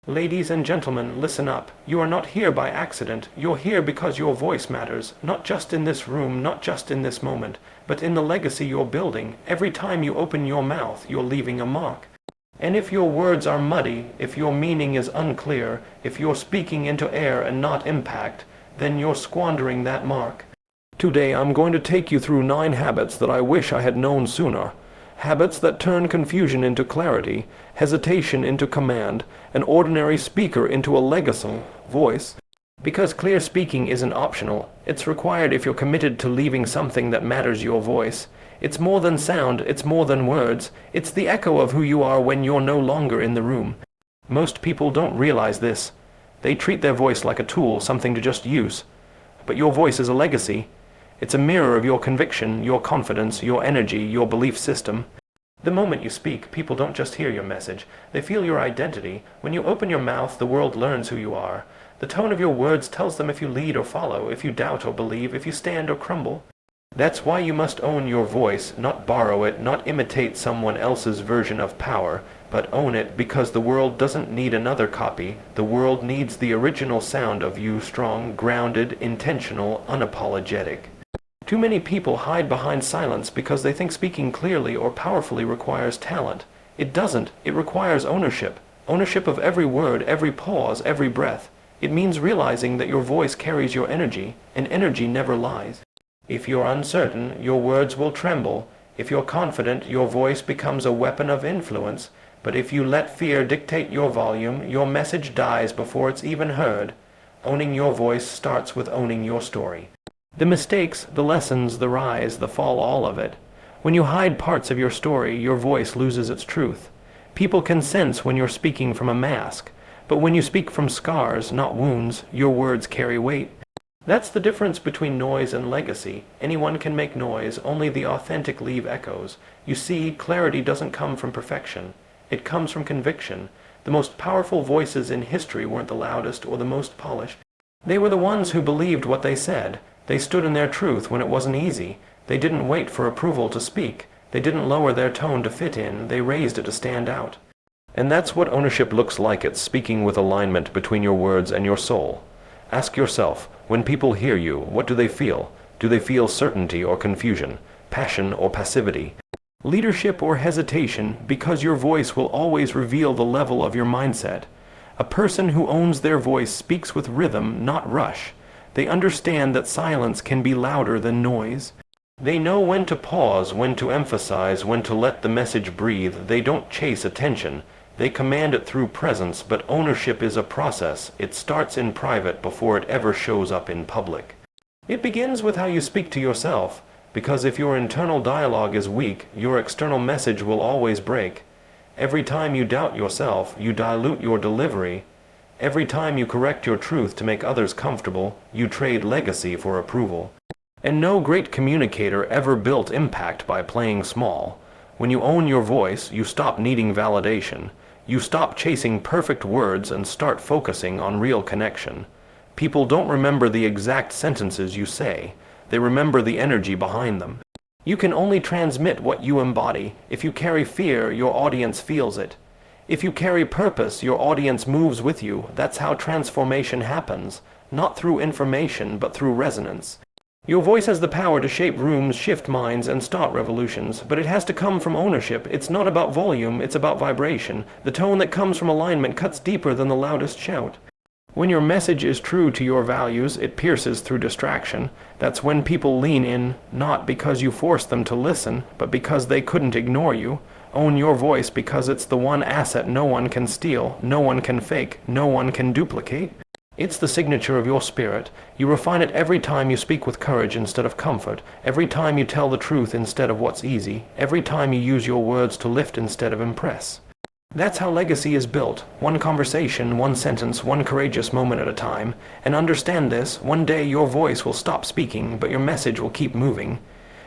Ladies and gentlemen, listen up. You are not here by accident. You're here because your voice matters, not just in this room, not just in this moment, but in the legacy you're building. Every time you open your mouth, you're leaving a mark. And if your words are muddy, if your meaning is unclear, if you're speaking into air and not impact, then you're squandering that mark. Today I'm going to take you through 9 habits that I wish I had known sooner. Habits that turn confusion into clarity, hesitation into command, an ordinary speaker into a legacy voice. Because clear speaking isn't optional, it's required if you're committed to leaving something that matters your voice. It's more than sound, it's more than words, it's the echo of who you are when you're no longer in the room. Most people don't realize this. They treat their voice like a tool, something to just use. But your voice is a legacy. It's a mirror of your conviction, your confidence, your energy, your belief system. The moment you speak, people don't just hear your message, they feel your identity. When you open your mouth, the world learns who you are. The tone of your words tells them if you lead or follow, if you doubt or believe, if you stand or crumble. That's why you must own your voice, not borrow it, not imitate someone else's version of power, but own it because the world doesn't need another copy. The world needs the original sound of you, strong, grounded, intentional, unapologetic. Too many people hide behind silence because they think speaking clearly or powerfully requires talent. It doesn't. It requires ownership. Ownership of every word, every pause, every breath. It means realizing that your voice carries your energy, and energy never lies. If you're uncertain, your words will tremble. If you're confident, your voice becomes a weapon of influence. But if you let fear dictate your volume, your message dies before it's even heard. Owning your voice starts with owning your story. The mistakes, the lessons, the rise, the fall, all of it. When you hide parts of your story, your voice loses its truth. People can sense when you're speaking from a mask, but when you speak from scars, not wounds, your words carry weight. That's the difference between noise and legacy. Anyone can make noise, only the authentic leave echoes. You see, clarity doesn't come from perfection. It comes from conviction. The most powerful voices in history weren't the loudest or the most polished. They were the ones who believed what they said. They stood in their truth when it wasn't easy. They didn't wait for approval to speak. They didn't lower their tone to fit in. They raised it to stand out. And that's what ownership looks like. It's speaking with alignment between your words and your soul. Ask yourself, when people hear you, what do they feel? Do they feel certainty or confusion, passion or passivity, leadership or hesitation? Because your voice will always reveal the level of your mindset. A person who owns their voice speaks with rhythm, not rush. They understand that silence can be louder than noise. They know when to pause, when to emphasize, when to let the message breathe. They don't chase attention. They command it through presence, but ownership is a process. It starts in private before it ever shows up in public. It begins with how you speak to yourself, because if your internal dialogue is weak, your external message will always break. Every time you doubt yourself, you dilute your delivery. Every time you correct your truth to make others comfortable, you trade legacy for approval. And no great communicator ever built impact by playing small. When you own your voice, you stop needing validation. You stop chasing perfect words and start focusing on real connection. People don't remember the exact sentences you say. They remember the energy behind them. You can only transmit what you embody. If you carry fear, your audience feels it. If you carry purpose, your audience moves with you. That's how transformation happens, not through information, but through resonance. Your voice has the power to shape rooms, shift minds, and start revolutions, but it has to come from ownership. It's not about volume, it's about vibration. The tone that comes from alignment cuts deeper than the loudest shout. When your message is true to your values, it pierces through distraction. That's when people lean in, not because you forced them to listen, but because they couldn't ignore you. Own your voice because it's the one asset no one can steal, no one can fake, no one can duplicate. It's the signature of your spirit. You refine it every time you speak with courage instead of comfort, every time you tell the truth instead of what's easy, every time you use your words to lift instead of impress. That's how legacy is built, one conversation, one sentence, one courageous moment at a time. And understand this, one day your voice will stop speaking, but your message will keep moving.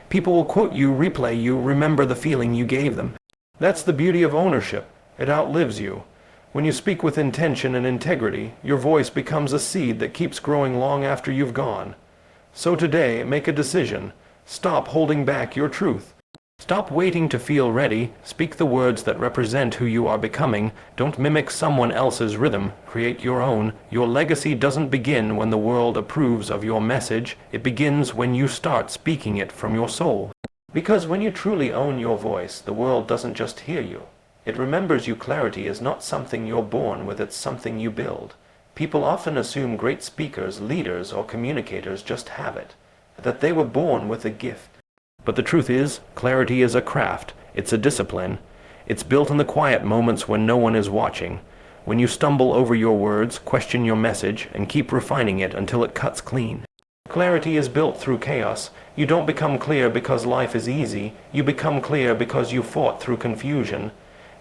People will quote you, replay you, remember the feeling you gave them. That's the beauty of ownership. It outlives you. When you speak with intention and integrity, your voice becomes a seed that keeps growing long after you've gone. So today, make a decision. Stop holding back your truth. Stop waiting to feel ready. Speak the words that represent who you are becoming. Don't mimic someone else's rhythm. Create your own. Your legacy doesn't begin when the world approves of your message. It begins when you start speaking it from your soul. Because when you truly own your voice, the world doesn't just hear you. It remembers you. Clarity is not something you're born with, it's something you build. People often assume great speakers, leaders, or communicators just have it, that they were born with a gift. But the truth is, clarity is a craft. It's a discipline. It's built in the quiet moments when no one is watching. When you stumble over your words, question your message, and keep refining it until it cuts clean. Clarity is built through chaos. You don't become clear because life is easy. You become clear because you fought through confusion.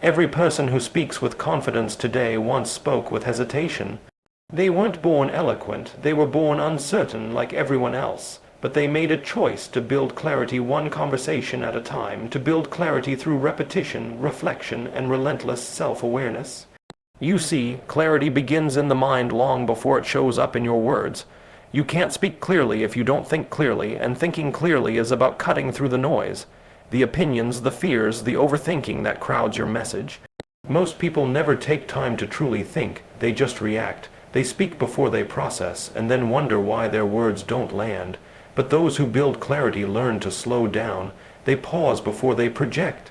Every person who speaks with confidence today once spoke with hesitation. They weren't born eloquent. They were born uncertain like everyone else. But they made a choice to build clarity one conversation at a time, to build clarity through repetition, reflection, and relentless self-awareness. You see, clarity begins in the mind long before it shows up in your words. You can't speak clearly if you don't think clearly, and thinking clearly is about cutting through the noise, the opinions, the fears, the overthinking that crowds your message. Most people never take time to truly think, they just react. They speak before they process, and then wonder why their words don't land. But those who build clarity learn to slow down. They pause before they project.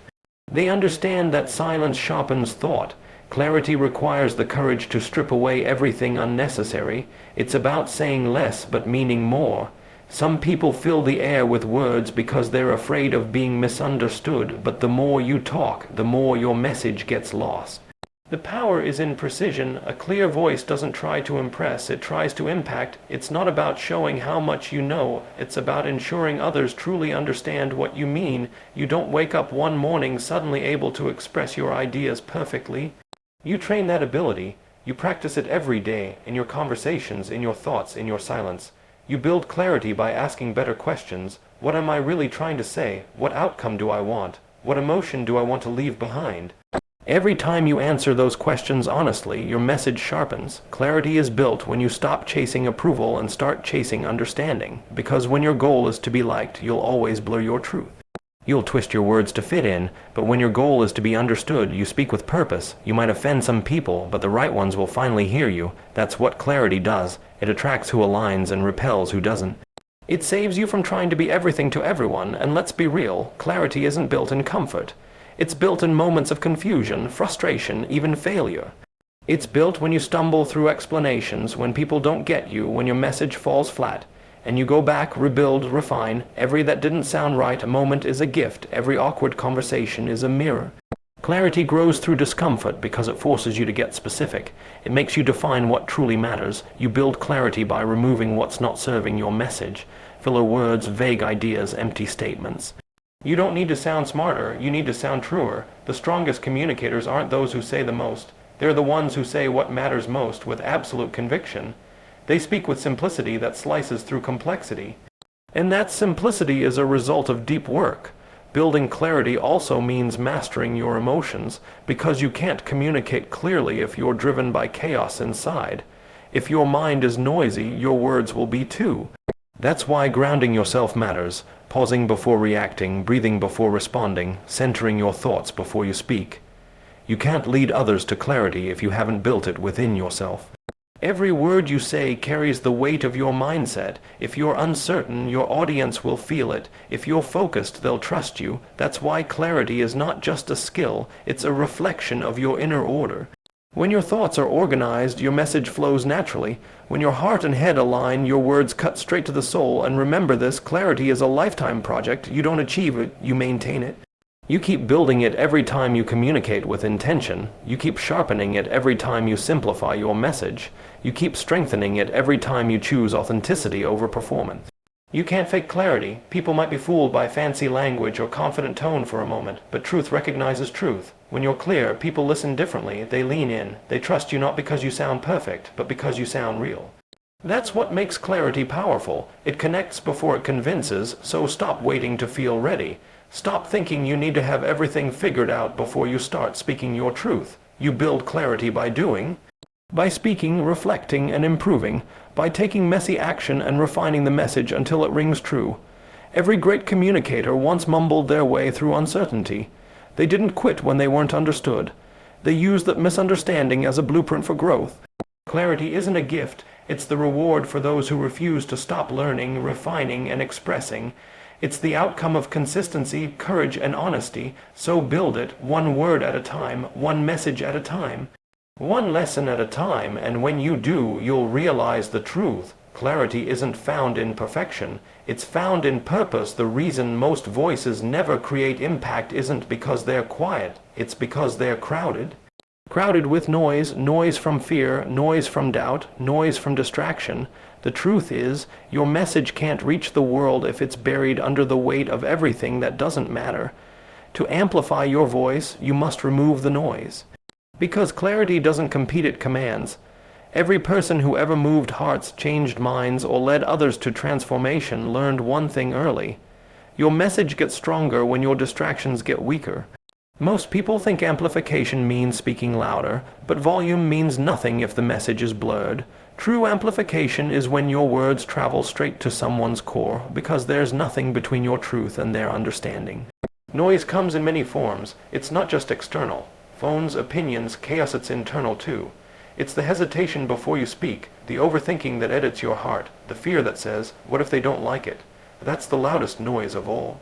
They understand that silence sharpens thought. Clarity requires the courage to strip away everything unnecessary. It's about saying less but meaning more. Some people fill the air with words because they're afraid of being misunderstood, but the more you talk, the more your message gets lost. The power is in precision. A clear voice doesn't try to impress, it tries to impact. It's not about showing how much you know, it's about ensuring others truly understand what you mean. You don't wake up one morning suddenly able to express your ideas perfectly. You train that ability. You practice it every day, in your conversations, in your thoughts, in your silence. You build clarity by asking better questions. What am I really trying to say? What outcome do I want? What emotion do I want to leave behind? Every time you answer those questions honestly, your message sharpens. Clarity is built when you stop chasing approval and start chasing understanding. Because when your goal is to be liked, you'll always blur your truth. You'll twist your words to fit in, but when your goal is to be understood, you speak with purpose. You might offend some people, but the right ones will finally hear you. That's what clarity does. It attracts who aligns and repels who doesn't. It saves you from trying to be everything to everyone, and let's be real, clarity isn't built in comfort. It's built in moments of confusion, frustration, even failure. It's built when you stumble through explanations, when people don't get you, when your message falls flat, and you go back, rebuild, refine. Every that didn't sound right moment is a gift. Every awkward conversation is a mirror. Clarity grows through discomfort because it forces you to get specific. It makes you define what truly matters. You build clarity by removing what's not serving your message. Filler words, vague ideas, empty statements. You don't need to sound smarter, you need to sound truer. The strongest communicators aren't those who say the most. They're the ones who say what matters most with absolute conviction. They speak with simplicity that slices through complexity. And that simplicity is a result of deep work. Building clarity also means mastering your emotions, because you can't communicate clearly if you're driven by chaos inside. If your mind is noisy, your words will be too. That's why grounding yourself matters. Pausing before reacting, breathing before responding, centering your thoughts before you speak. You can't lead others to clarity if you haven't built it within yourself. Every word you say carries the weight of your mindset. If you're uncertain, your audience will feel it. If you're focused, they'll trust you. That's why clarity is not just a skill, it's a reflection of your inner order. When your thoughts are organized, your message flows naturally. When your heart and head align, your words cut straight to the soul. And remember this, clarity is a lifetime project. You don't achieve it, you maintain it. You keep building it every time you communicate with intention. You keep sharpening it every time you simplify your message. You keep strengthening it every time you choose authenticity over performance. You can't fake clarity. People might be fooled by fancy language or confident tone for a moment, but truth recognizes truth. When you're clear, people listen differently. They lean in. They trust you not because you sound perfect, but because you sound real. That's what makes clarity powerful. It connects before it convinces, so stop waiting to feel ready. Stop thinking you need to have everything figured out before you start speaking your truth. You build clarity by doing. By speaking, reflecting, and improving. By taking messy action and refining the message until it rings true. Every great communicator once mumbled their way through uncertainty. They didn't quit when they weren't understood. They used that misunderstanding as a blueprint for growth. Clarity isn't a gift, it's the reward for those who refuse to stop learning, refining, and expressing. It's the outcome of consistency, courage, and honesty, so build it, one word at a time, one message at a time, one lesson at a time, and when you do, you'll realize the truth. Clarity isn't found in perfection, it's found in purpose. The reason most voices never create impact isn't because they're quiet, it's because they're crowded. Crowded with noise, noise from fear, noise from doubt, noise from distraction. The truth is, your message can't reach the world if it's buried under the weight of everything that doesn't matter. To amplify your voice, you must remove the noise. Because clarity doesn't compete, it commands. Every person who ever moved hearts, changed minds, or led others to transformation learned one thing early. Your message gets stronger when your distractions get weaker. Most people think amplification means speaking louder, but volume means nothing if the message is blurred. True amplification is when your words travel straight to someone's core, because there's nothing between your truth and their understanding. Noise comes in many forms. It's not just external. Phones, opinions, chaos, it's internal too. It's the hesitation before you speak, the overthinking that edits your heart, the fear that says, what if they don't like it? That's the loudest noise of all.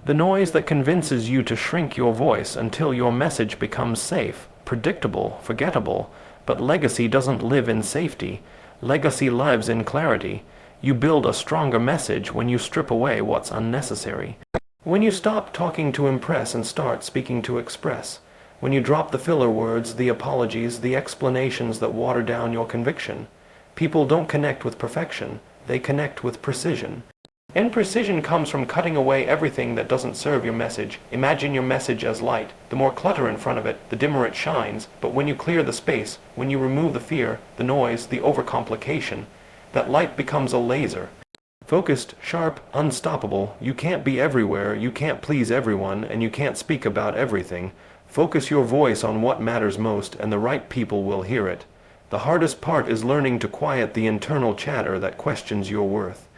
The noise that convinces you to shrink your voice until your message becomes safe, predictable, forgettable. But legacy doesn't live in safety. Legacy lives in clarity. You build a stronger message when you strip away what's unnecessary. When you stop talking to impress and start speaking to express. When you drop the filler words, the apologies, the explanations that water down your conviction. People don't connect with perfection, they connect with precision. And precision comes from cutting away everything that doesn't serve your message. Imagine your message as light. The more clutter in front of it, the dimmer it shines. But when you clear the space, when you remove the fear, the noise, the overcomplication, that light becomes a laser. Focused, sharp, unstoppable. You can't be everywhere, you can't please everyone, and you can't speak about everything. Focus your voice on what matters most, and the right people will hear it. The hardest part is learning to quiet the internal chatter that questions your worth.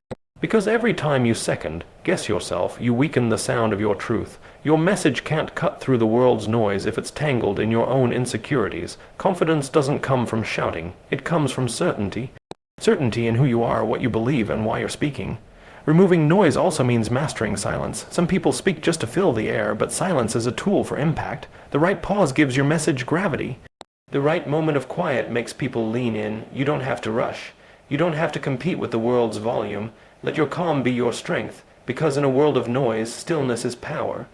Because every time you second, guess yourself, you weaken the sound of your truth. Your message can't cut through the world's noise if it's tangled in your own insecurities. Confidence doesn't come from shouting, it comes from certainty. Certainty in who you are, what you believe, and why you're speaking. Removing noise also means mastering silence. Some people speak just to fill the air, but silence is a tool for impact. The right pause gives your message gravity. The right moment of quiet makes people lean in. You don't have to rush. You don't have to compete with the world's volume. Let your calm be your strength, because in a world of noise, stillness is power.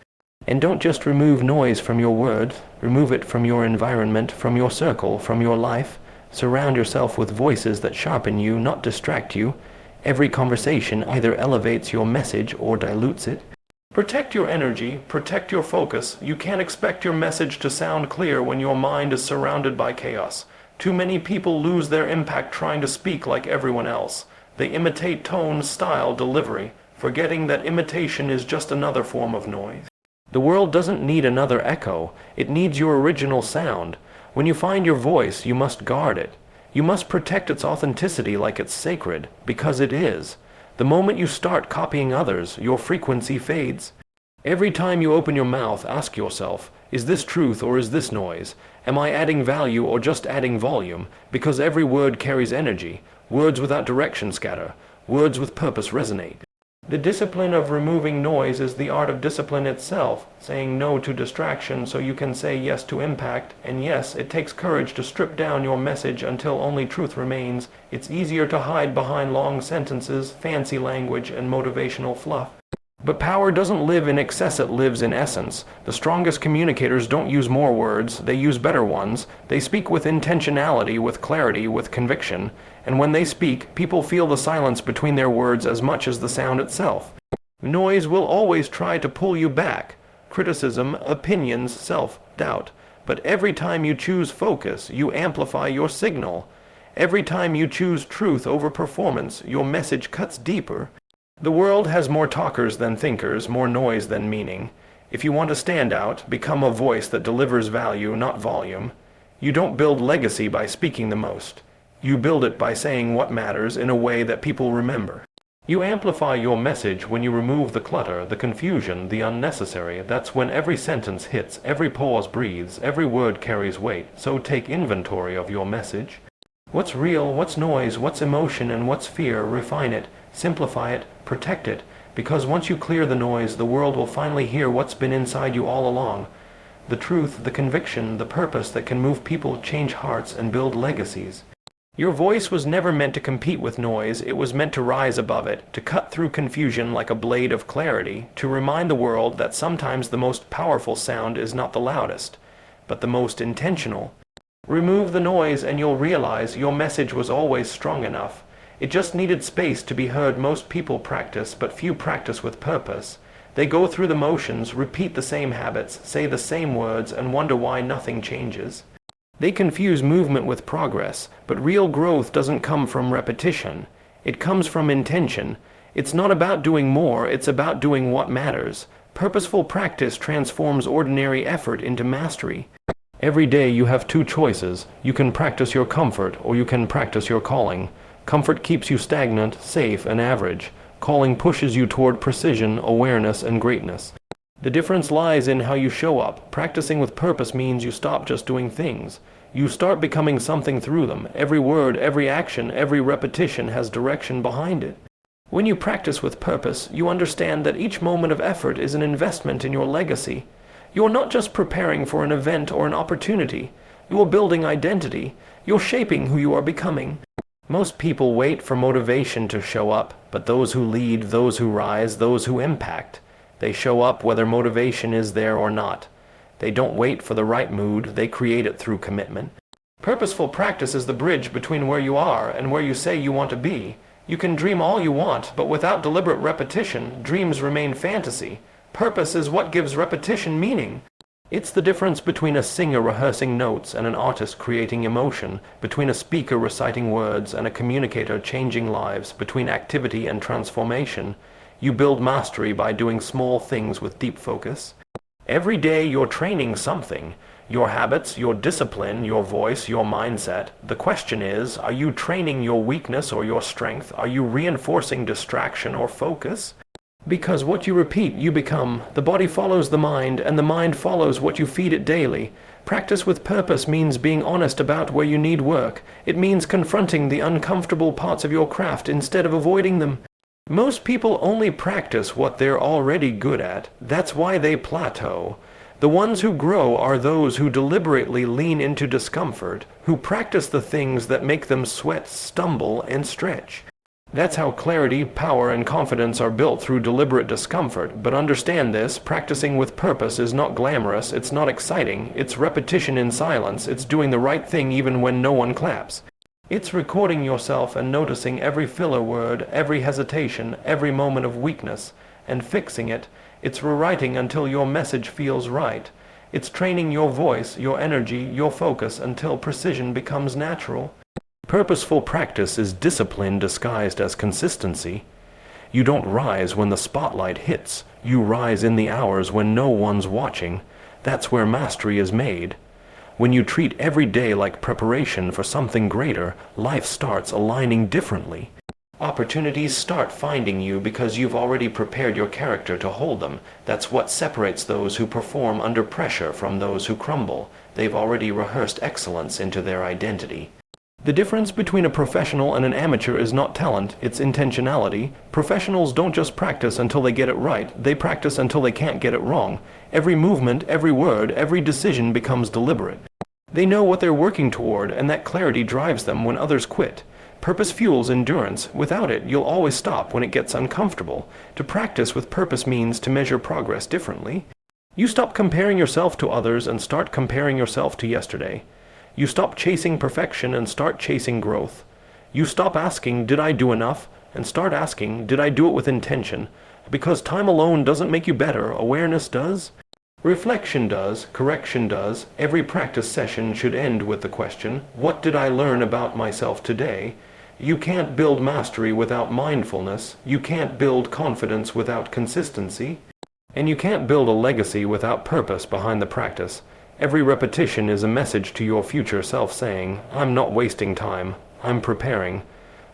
And don't just remove noise from your words. Remove it from your environment, from your circle, from your life. Surround yourself with voices that sharpen you, not distract you. Every conversation either elevates your message or dilutes it. Protect your energy, protect your focus. You can't expect your message to sound clear when your mind is surrounded by chaos. Too many people lose their impact trying to speak like everyone else. They imitate tone, style, delivery, forgetting that imitation is just another form of noise. The world doesn't need another echo, it needs your original sound. When you find your voice, you must guard it. You must protect its authenticity like it's sacred, because it is. The moment you start copying others, your frequency fades. Every time you open your mouth, ask yourself, is this truth or is this noise? Am I adding value or just adding volume? Because every word carries energy. Words without direction scatter. Words with purpose resonate. The discipline of removing noise is the art of discipline itself, saying no to distraction so you can say yes to impact. And yes, it takes courage to strip down your message until only truth remains. It's easier to hide behind long sentences, fancy language, and motivational fluff. But power doesn't live in excess, it lives in essence. The strongest communicators don't use more words, they use better ones. They speak with intentionality, with clarity, with conviction. And when they speak, people feel the silence between their words as much as the sound itself. Noise will always try to pull you back. Criticism, opinions, self-doubt. But every time you choose focus, you amplify your signal. Every time you choose truth over performance, your message cuts deeper. The world has more talkers than thinkers, more noise than meaning. If you want to stand out, become a voice that delivers value, not volume. You don't build legacy by speaking the most. You build it by saying what matters in a way that people remember. You amplify your message when you remove the clutter, the confusion, the unnecessary. That's when every sentence hits, every pause breathes, every word carries weight. So take inventory of your message. What's real, what's noise, what's emotion, and what's fear? Refine it, simplify it, protect it. Because once you clear the noise, the world will finally hear what's been inside you all along. The truth, the conviction, the purpose that can move people, change hearts, and build legacies. Your voice was never meant to compete with noise. It was meant to rise above it, to cut through confusion like a blade of clarity, to remind the world that sometimes the most powerful sound is not the loudest, but the most intentional. Remove the noise and you'll realize your message was always strong enough. It just needed space to be heard. Most people practice, but few practice with purpose. They go through the motions, repeat the same habits, say the same words, and wonder why nothing changes. They confuse movement with progress, but real growth doesn't come from repetition. It comes from intention. It's not about doing more, it's about doing what matters. Purposeful practice transforms ordinary effort into mastery. Every day you have two choices. You can practice your comfort, or you can practice your calling. Comfort keeps you stagnant, safe, and average. Calling pushes you toward precision, awareness, and greatness. The difference lies in how you show up. Practicing with purpose means you stop just doing things. You start becoming something through them. Every word, every action, every repetition has direction behind it. When you practice with purpose, you understand that each moment of effort is an investment in your legacy. You are not just preparing for an event or an opportunity. You are building identity. You're shaping who you are becoming. Most people wait for motivation to show up, but those who lead, those who rise, those who impact, they show up whether motivation is there or not. They don't wait for the right mood, they create it through commitment. Purposeful practice is the bridge between where you are and where you say you want to be. You can dream all you want, but without deliberate repetition, dreams remain fantasy. Purpose is what gives repetition meaning. It's the difference between a singer rehearsing notes and an artist creating emotion, between a speaker reciting words and a communicator changing lives, between activity and transformation. You build mastery by doing small things with deep focus. Every day you're training something. Your habits, your discipline, your voice, your mindset. The question is, are you training your weakness or your strength? Are you reinforcing distraction or focus? Because what you repeat, you become. The body follows the mind, and the mind follows what you feed it daily. Practice with purpose means being honest about where you need work. It means confronting the uncomfortable parts of your craft instead of avoiding them. Most people only practice what they're already good at. That's why they plateau. The ones who grow are those who deliberately lean into discomfort, who practice the things that make them sweat, stumble, and stretch. That's how clarity, power, and confidence are built, through deliberate discomfort. But understand this, practicing with purpose is not glamorous, it's not exciting, it's repetition in silence, it's doing the right thing even when no one claps. It's recording yourself and noticing every filler word, every hesitation, every moment of weakness, and fixing it. It's rewriting until your message feels right. It's training your voice, your energy, your focus until precision becomes natural. Purposeful practice is discipline disguised as consistency. You don't rise when the spotlight hits. You rise in the hours when no one's watching. That's where mastery is made. When you treat every day like preparation for something greater, life starts aligning differently. Opportunities start finding you because you've already prepared your character to hold them. That's what separates those who perform under pressure from those who crumble. They've already rehearsed excellence into their identity. The difference between a professional and an amateur is not talent, it's intentionality. Professionals don't just practice until they get it right, they practice until they can't get it wrong. Every movement, every word, every decision becomes deliberate. They know what they're working toward, and that clarity drives them when others quit. Purpose fuels endurance. Without it, you'll always stop when it gets uncomfortable. To practice with purpose means to measure progress differently. You stop comparing yourself to others and start comparing yourself to yesterday. You stop chasing perfection and start chasing growth. You stop asking, did I do enough? And start asking, did I do it with intention? Because time alone doesn't make you better, awareness does. Reflection does, correction does. Every practice session should end with the question, what did I learn about myself today? You can't build mastery without mindfulness. You can't build confidence without consistency. And you can't build a legacy without purpose behind the practice. Every repetition is a message to your future self saying, I'm not wasting time, I'm preparing.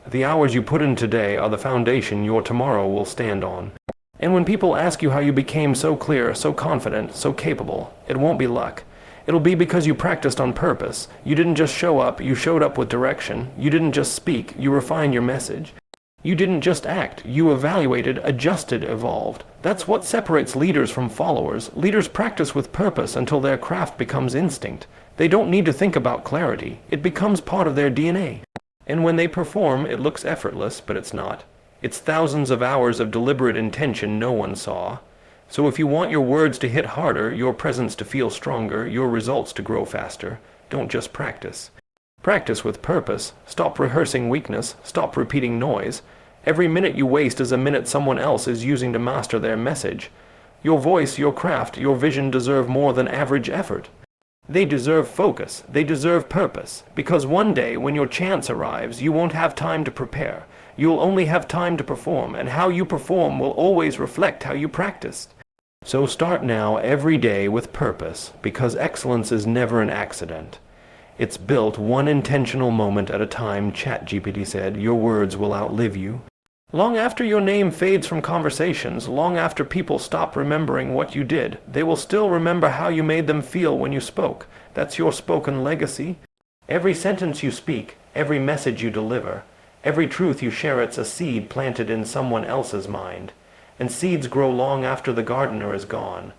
The hours you put in today are the foundation your tomorrow will stand on. And when people ask you how you became so clear, so confident, so capable, it won't be luck. It'll be because you practiced on purpose. You didn't just show up, you showed up with direction. You didn't just speak, you refined your message. You didn't just act, you evaluated, adjusted, evolved. That's what separates leaders from followers. Leaders practice with purpose until their craft becomes instinct. They don't need to think about clarity. It becomes part of their DNA. And when they perform, it looks effortless, but it's not. It's thousands of hours of deliberate intention no one saw. So if you want your words to hit harder, your presence to feel stronger, your results to grow faster, don't just practice. Practice with purpose. Stop rehearsing weakness. Stop repeating noise. Every minute you waste is a minute someone else is using to master their message. Your voice, your craft, your vision deserve more than average effort. They deserve focus. They deserve purpose. Because one day, when your chance arrives, you won't have time to prepare. You'll only have time to perform, and how you perform will always reflect how you practiced. So start now every day with purpose, because excellence is never an accident. It's built one intentional moment at a time. ChatGPT said, your words will outlive you. Long after your name fades from conversations, long after people stop remembering what you did, they will still remember how you made them feel when you spoke. That's your spoken legacy. Every sentence you speak, every message you deliver, every truth you share, it's a seed planted in someone else's mind. And seeds grow long after the gardener is gone.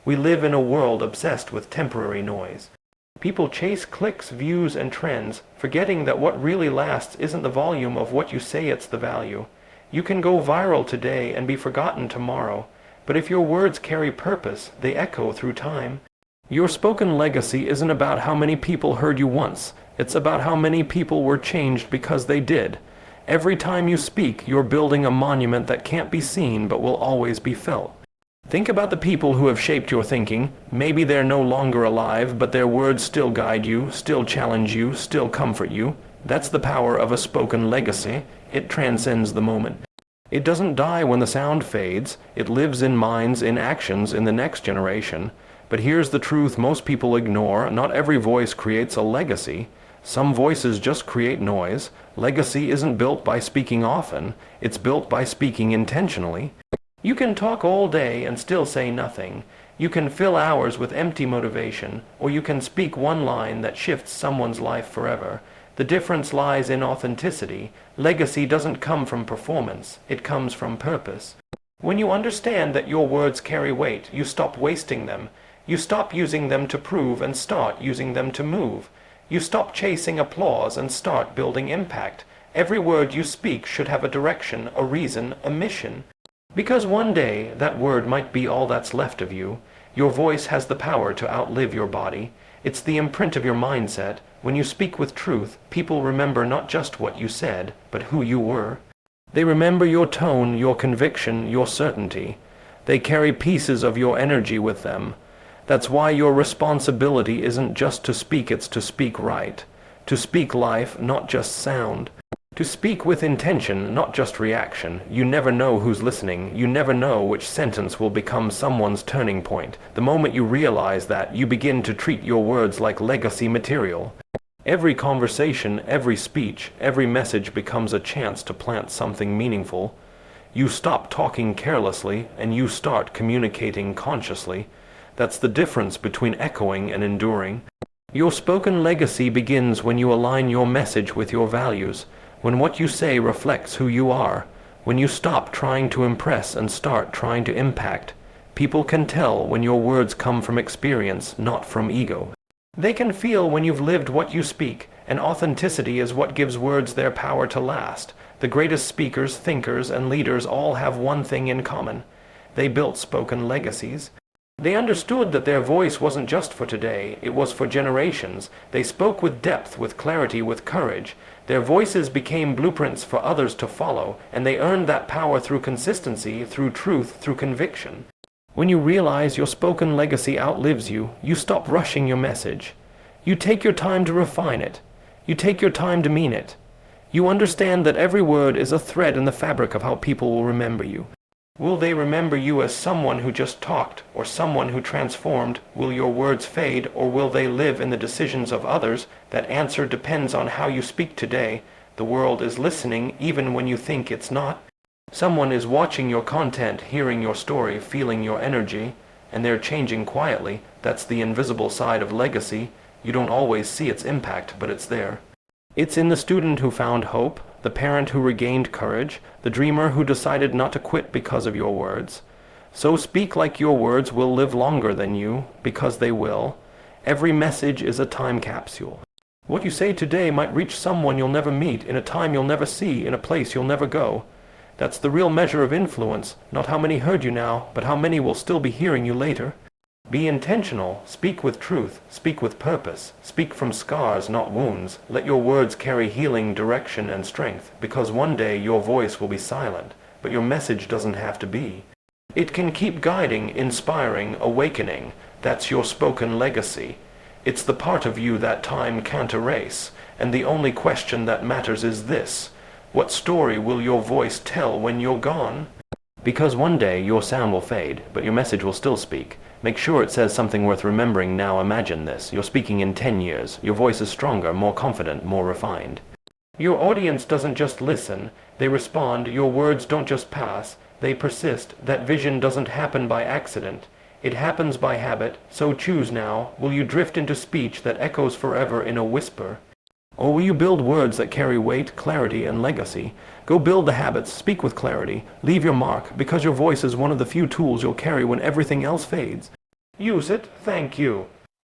We live in a world obsessed with temporary noise. People chase clicks, views, and trends, forgetting that what really lasts isn't the volume of what you say, it's the value. You can go viral today and be forgotten tomorrow, but if your words carry purpose, they echo through time. Your spoken legacy isn't about how many people heard you once. It's about how many people were changed because they did. Every time you speak, you're building a monument that can't be seen but will always be felt. Think about the people who have shaped your thinking. Maybe they're no longer alive, but their words still guide you, still challenge you, still comfort you. That's the power of a spoken legacy. It transcends the moment. It doesn't die when the sound fades. It lives in minds, in actions, in the next generation. But here's the truth most people ignore. Not every voice creates a legacy. Some voices just create noise. Legacy isn't built by speaking often. It's built by speaking intentionally. You can talk all day and still say nothing. You can fill hours with empty motivation, or you can speak one line that shifts someone's life forever. The difference lies in authenticity. Legacy doesn't come from performance. It comes from purpose. When you understand that your words carry weight, you stop wasting them. You stop using them to prove and start using them to move. You stop chasing applause and start building impact. Every word you speak should have a direction, a reason, a mission. Because one day, that word might be all that's left of you. Your voice has the power to outlive your body. It's the imprint of your mindset. When you speak with truth, people remember not just what you said, but who you were. They remember your tone, your conviction, your certainty. They carry pieces of your energy with them. That's why your responsibility isn't just to speak, it's to speak right. To speak life, not just sound. To speak with intention, not just reaction. You never know who's listening. You never know which sentence will become someone's turning point. The moment you realize that, you begin to treat your words like legacy material. Every conversation, every speech, every message becomes a chance to plant something meaningful. You stop talking carelessly, and you start communicating consciously. That's the difference between echoing and enduring. Your spoken legacy begins when you align your message with your values. When what you say reflects who you are, when you stop trying to impress and start trying to impact, people can tell when your words come from experience, not from ego. They can feel when you've lived what you speak, and authenticity is what gives words their power to last. The greatest speakers, thinkers, and leaders all have one thing in common. They built spoken legacies. They understood that their voice wasn't just for today, it was for generations. They spoke with depth, with clarity, with courage. Their voices became blueprints for others to follow, and they earned that power through consistency, through truth, through conviction. When you realize your spoken legacy outlives you, you stop rushing your message. You take your time to refine it. You take your time to mean it. You understand that every word is a thread in the fabric of how people will remember you. Will they remember you as someone who just talked, or someone who transformed? Will your words fade, or will they live in the decisions of others? That answer depends on how you speak today. The world is listening even when you think it's not. Someone is watching your content, hearing your story, feeling your energy, and they're changing quietly. That's the invisible side of legacy. You don't always see its impact, but it's there. It's in the student who found hope, the parent who regained courage, the dreamer who decided not to quit because of your words. So speak like your words will live longer than you, because they will. Every message is a time capsule. What you say today might reach someone you'll never meet, in a time you'll never see, in a place you'll never go. That's the real measure of influence, not how many heard you now, but how many will still be hearing you later. Be intentional, speak with truth, speak with purpose, speak from scars, not wounds. Let your words carry healing, direction, and strength, because one day your voice will be silent, but your message doesn't have to be. It can keep guiding, inspiring, awakening. That's your spoken legacy. It's the part of you that time can't erase, and the only question that matters is this: what story will your voice tell when you're gone? Because one day your sound will fade, but your message will still speak. Make sure it says something worth remembering now. Imagine this. You're speaking in 10 years. Your voice is stronger, more confident, more refined. Your audience doesn't just listen, they respond. Your words don't just pass, they persist. That vision doesn't happen by accident. It happens by habit. So choose now. Will you drift into speech that echoes forever in a whisper? Or will you build words that carry weight, clarity, and legacy? Go build the habits, speak with clarity, leave your mark, because your voice is one of the few tools you'll carry when everything else fades. Use it. Thank you.